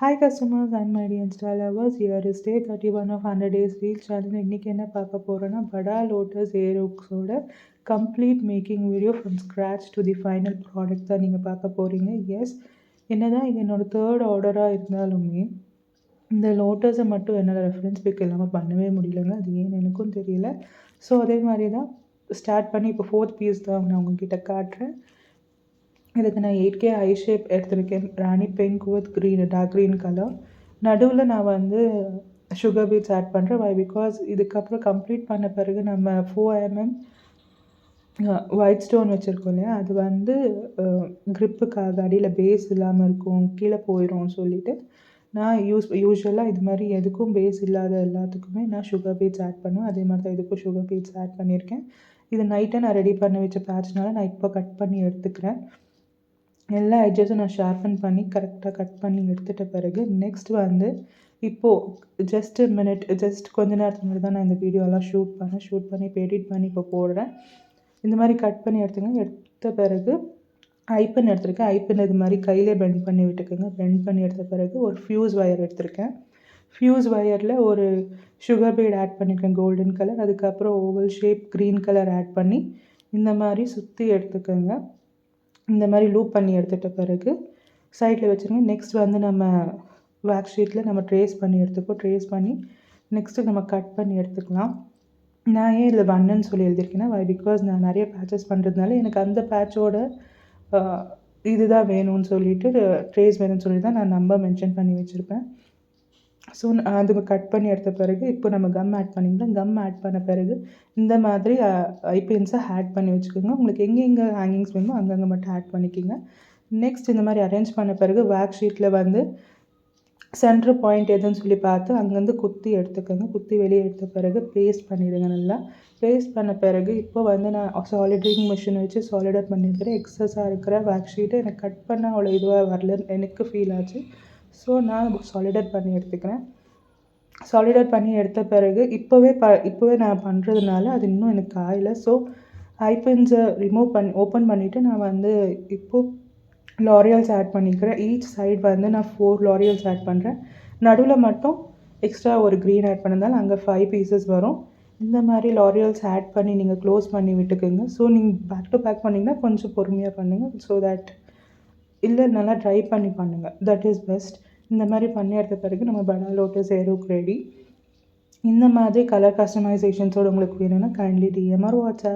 Hi customers and my dear Insta lovers, here is day 31 of 100 days reel challenge. இன்னைக்கு என்ன பார்க்க போறோம்னா படா லோட்டஸ் ஏரோக்ஸோட complete making video from scratch to the final product தான் நீங்கள் பார்க்க போகிறீங்க. எஸ், என்னதான் இது என்னோடய தேர்ட் ஆர்டராக இருந்தாலுமே இந்த லோட்டஸை மட்டும் என்னால் ரெஃபரன்ஸ் பிக் இல்லாமல் பண்ணவே முடியலங்க. அது ஏன்னு எனக்கும் தெரியல. ஸோ அதே மாதிரி தான் ஸ்டார்ட் பண்ணி இப்போ ஃபோர்த் பீஸ் தான் நான் உங்ககிட்ட காட்டுறேன். இதுக்கு நான் 8K ஐ ஷேப் எடுத்திருக்கேன். ராணி pink with green, dark green colour. நடுவில் நான் வந்து சுகர் பீட்ஸ் ஆட் பண்ணுறேன். வை பிகாஸ் இதுக்கப்புறம் கம்ப்ளீட் பண்ண பிறகு நம்ம 4mm ஒயிட் ஸ்டோன் வச்சுருக்கோம் இல்லையா, அது வந்து க்ரிப்புக்காக அடியில் பேஸ் இல்லாமல் இருக்கும், கீழே போயிடும் சொல்லிவிட்டு நான் யூஸ்வலாக இது மாதிரி எதுக்கும் பேஸ் இல்லாத எல்லாத்துக்குமே நான் சுகர் பீட்ஸ் ஆட் பண்ணுவேன். அதே மாதிரி தான் இதுக்கும் சுகர் பீட்ஸ் ஆட் பண்ணியிருக்கேன். இது நைட்டை நான் ரெடி பண்ணி வச்ச பேட்ச்னால நான் இப்போ கட் பண்ணி எடுத்துக்கிறேன். எல்லா எட்ஜஸும் நான் ஷார்ப்பன் பண்ணி கரெக்டாக கட் பண்ணி எடுத்துகிட்ட பிறகு நெக்ஸ்ட் வந்து இப்போது ஜஸ்ட் கொஞ்ச நேரத்துக்கு முன்னாடி தான் நான் இந்த வீடியோலாம் ஷூட் பண்ணி இப்போ எடிட் பண்ணி இப்போ போடுறேன். இந்த மாதிரி கட் பண்ணி எடுத்த பிறகு ஐப்பன் எடுத்திருக்கேன். ஐப்பன் இது மாதிரி கையிலே பெண்ட் பண்ணி விட்டுக்குங்க. பெண்ட் பண்ணி எடுத்த பிறகு ஒரு ஃப்யூஸ் ஒயர் எடுத்திருக்கேன். ஃப்யூஸ் ஒயரில் ஒரு சுகர் பீட் ஆட் பண்ணியிருக்கேன் கோல்டன் கலர். அதுக்கப்புறம் oval shape green colour add பண்ணி இந்த மாதிரி சுற்றி எடுத்துக்கோங்க. இந்த மாதிரி லூப் பண்ணி எடுத்துகிட்ட பிறகு சைடில் வச்சுருங்க. நெக்ஸ்ட் வந்து நம்ம வேக்ஸ் ஷீட்டில் நம்ம ட்ரேஸ் பண்ணி எடுத்துப்போம். ட்ரேஸ் பண்ணி நெக்ஸ்ட்டு நம்ம கட் பண்ணி எடுத்துக்கலாம். நான் ஏன் இதில் பன்னுன்னு சொல்லி எழுதியிருக்கேன்னா, பிகாஸ் நான் நிறைய பேட்சஸ் பண்ணுறதுனால எனக்கு அந்த பேட்சோட இதுதான் வேணும்னு சொல்லிட்டு ட்ரேஸ் வேணும்னு சொல்லி தான் நான் நம்பர் மென்ஷன் பண்ணி வச்சுருப்பேன். ஸோ அது கட் பண்ணி எடுத்த பிறகு இப்போ நம்ம கம் ஆட் பண்ணிக்கலாம். கம் ஆட் பண்ண பிறகு இந்த மாதிரி ஐபிஎன்ஸை ஆட் பண்ணி வச்சுக்கோங்க. உங்களுக்கு எங்கெங்கே ஹேங்கிங்ஸ் வேணுமோ அங்கங்கே மட்டும் ஆட் பண்ணிக்கோங்க. நெக்ஸ்ட் இந்த மாதிரி அரேஞ்ச் பண்ண பிறகு வேக்ஸ் ஷீட்டில் வந்து சென்ட்ரு பாயிண்ட் எதுன்னு சொல்லி பார்த்து அங்கேருந்து குத்தி எடுத்துக்கோங்க. குத்தி வெளியே எடுத்த பிறகு பேஸ்ட் பண்ணிவிடுங்க. நல்லா பேஸ்ட் பண்ண பிறகு இப்போ வந்து நான் சாலிடரிங் மிஷின் வச்சு சாலிடர் பண்ணியிருக்கிறேன். எக்ஸஸாக இருக்கிற வேக்ஸ் ஷீட்டை எனக்கு கட் பண்ண அவ்வளோ இதுவாக வரலன்னு எனக்கு ஃபீல் ஆச்சு. ஸோ நான் சாலிடர் பண்ணி எடுத்துக்கிறேன். சாலிடர் பண்ணி எடுத்த பிறகு இப்போவே நான் பண்ணுறதுனால அது இன்னும் எனக்கு காயலை. ஸோ ஐபின்ஸை ஓப்பன் பண்ணிவிட்டு நான் வந்து இப்போது லாரியல்ஸ் ஆட் பண்ணிக்கிறேன். ஈச் சைடு வந்து நான் 4 லாரியல்ஸ் ஆட் பண்ணுறேன். நடுவில் மட்டும் எக்ஸ்ட்ரா ஒரு க்ரீன் ஆட் பண்ணதால் அங்கே 5 பீசஸ் வரும். இந்த மாதிரி லாரியல்ஸ் ஆட் பண்ணி நீங்கள் க்ளோஸ் பண்ணி விட்டுக்குங்க. ஸோ நீங்கள் பேக் டு பேக் பண்ணிங்கன்னா கொஞ்சம் பொறுமையாக பண்ணுங்கள். ஸோ தட் இல்லை நல்லா ட்ரை பண்ணி பண்ணுங்கள், தட் இஸ் பெஸ்ட். இந்த மாதிரி பண்ணி எடுத்த பிறகு நம்ம படா லோட்டஸ் ஏரோக் ரெடி. இந்த மாதிரி கலர் கஸ்டமைசேஷன்ஸோடு உங்களுக்கு வேணும்னா கைண்ட்லி டிஎம் ஆர் வாட்ஸ்அப்.